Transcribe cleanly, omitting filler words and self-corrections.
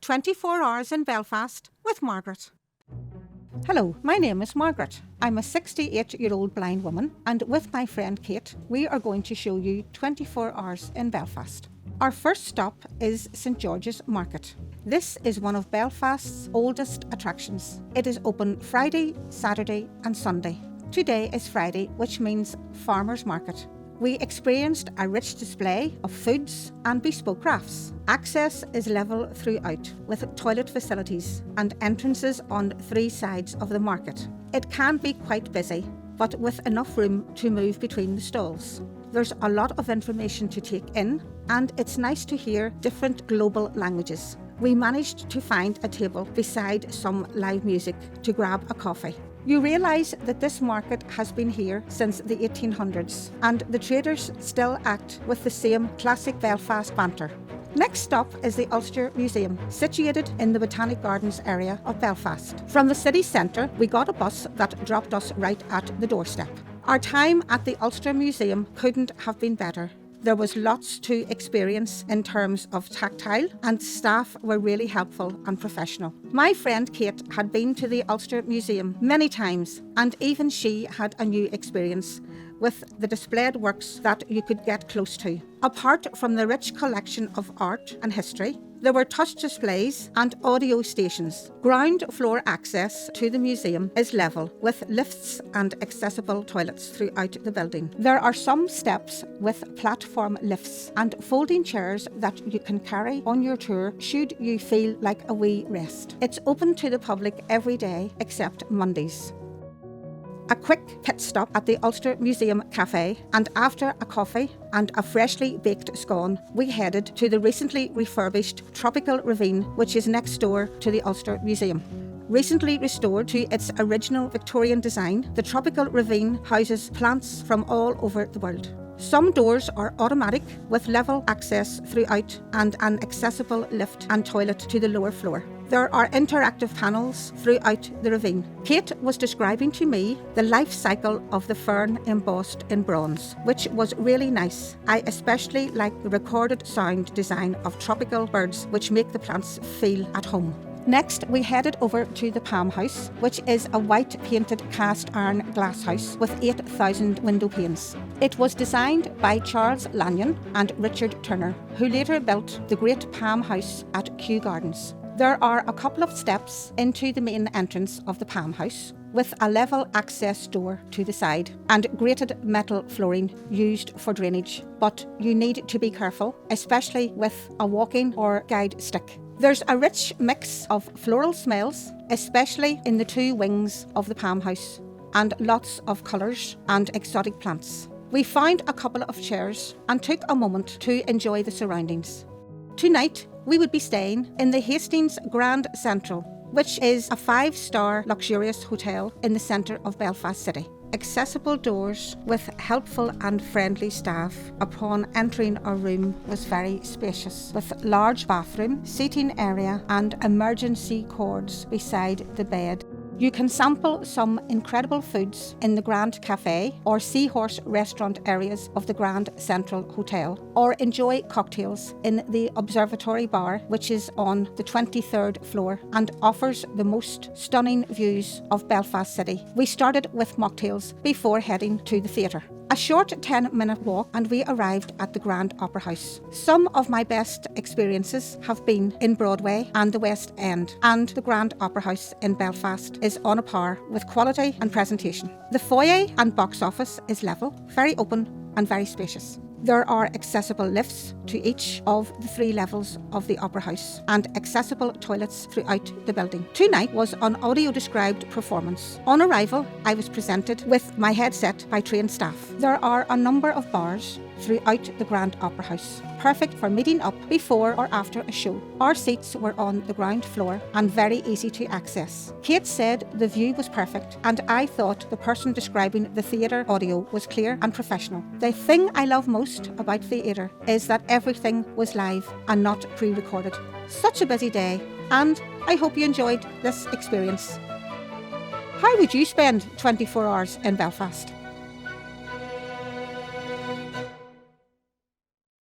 24 Hours in Belfast with Margaret. Hello, my name is Margaret. I'm a 68-year-old blind woman, and with my friend Kate, we are going to show you 24 Hours in Belfast. Our first stop is St George's Market. This is one of Belfast's oldest attractions. It is open Friday, Saturday and Sunday. Today is Friday, which means Farmers Market. We experienced a rich display of foods and bespoke crafts. Access is level throughout, with toilet facilities and entrances on 3 sides of the market. It can be quite busy, but with enough room to move between the stalls. There's a lot of information to take in, and it's nice to hear different global languages. We managed to find a table beside some live music to grab a coffee. You realise that this market has been here since the 1800s, and the traders still act with the same classic Belfast banter. Next stop is the Ulster Museum, situated in the Botanic Gardens area of Belfast. From the city centre, we got a bus that dropped us right at the doorstep. Our time at the Ulster Museum couldn't have been better. There was lots to experience in terms of tactile, and staff were really helpful and professional. My friend Kate had been to the Ulster Museum many times, and even she had a new experience with the displayed works that you could get close to. Apart from the rich collection of art and history, there were touch displays and audio stations. Ground floor access to the museum is level, with lifts and accessible toilets throughout the building. There are some steps with platform lifts and folding chairs that you can carry on your tour should you feel like a wee rest. It's open to the public every day except Mondays. A quick pit stop at the Ulster Museum Cafe, and after a coffee and a freshly baked scone, we headed to the recently refurbished Tropical Ravine, which is next door to the Ulster Museum. Recently restored to its original Victorian design, the Tropical Ravine houses plants from all over the world. Some doors are automatic with level access throughout and an accessible lift and toilet to the lower floor. There are interactive panels throughout the ravine. Kate was describing to me the life cycle of the fern embossed in bronze, which was really nice. I especially like the recorded sound design of tropical birds, which make the plants feel at home. Next, we headed over to the Palm House, which is a white painted cast iron glass house with 8,000 window panes. It was designed by Charles Lanyon and Richard Turner, who later built the Great Palm House at Kew Gardens. There are a couple of steps into the main entrance of the Palm House, with a level access door to the side and grated metal flooring used for drainage. But you need to be careful, especially with a walking or guide stick. There's a rich mix of floral smells, especially in the 2 wings of the Palm House, and lots of colours and exotic plants. We found a couple of chairs and took a moment to enjoy the surroundings. Tonight, we would be staying in the Hastings Grand Central, which is a 5-star luxurious hotel in the centre of Belfast City. Accessible doors with helpful and friendly staff upon entering our room was very spacious, with large bathroom, seating area and emergency cords beside the bed. You can sample some incredible foods in the Grand Cafe or Seahorse restaurant areas of the Grand Central Hotel, or enjoy cocktails in the Observatory Bar, which is on the 23rd floor and offers the most stunning views of Belfast City. We started with mocktails before heading to the theatre. A short 10-minute walk and we arrived at the Grand Opera House. Some of my best experiences have been in Broadway and the West End, and the Grand Opera House in Belfast is on a par with quality and presentation. The foyer and box office is level, very open and very spacious. There are accessible lifts to each of the 3 levels of the Opera House and accessible toilets throughout the building. Tonight was an audio-described performance. On arrival, I was presented with my headset by trained staff. There are a number of bars throughout the Grand Opera House, perfect for meeting up before or after a show. Our seats were on the ground floor and very easy to access. Kate said the view was perfect, and I thought the person describing the theatre audio was clear and professional. The thing I love most about theatre is that everything was live and not pre-recorded. Such a busy day, and I hope you enjoyed this experience. How would you spend 24 hours in Belfast?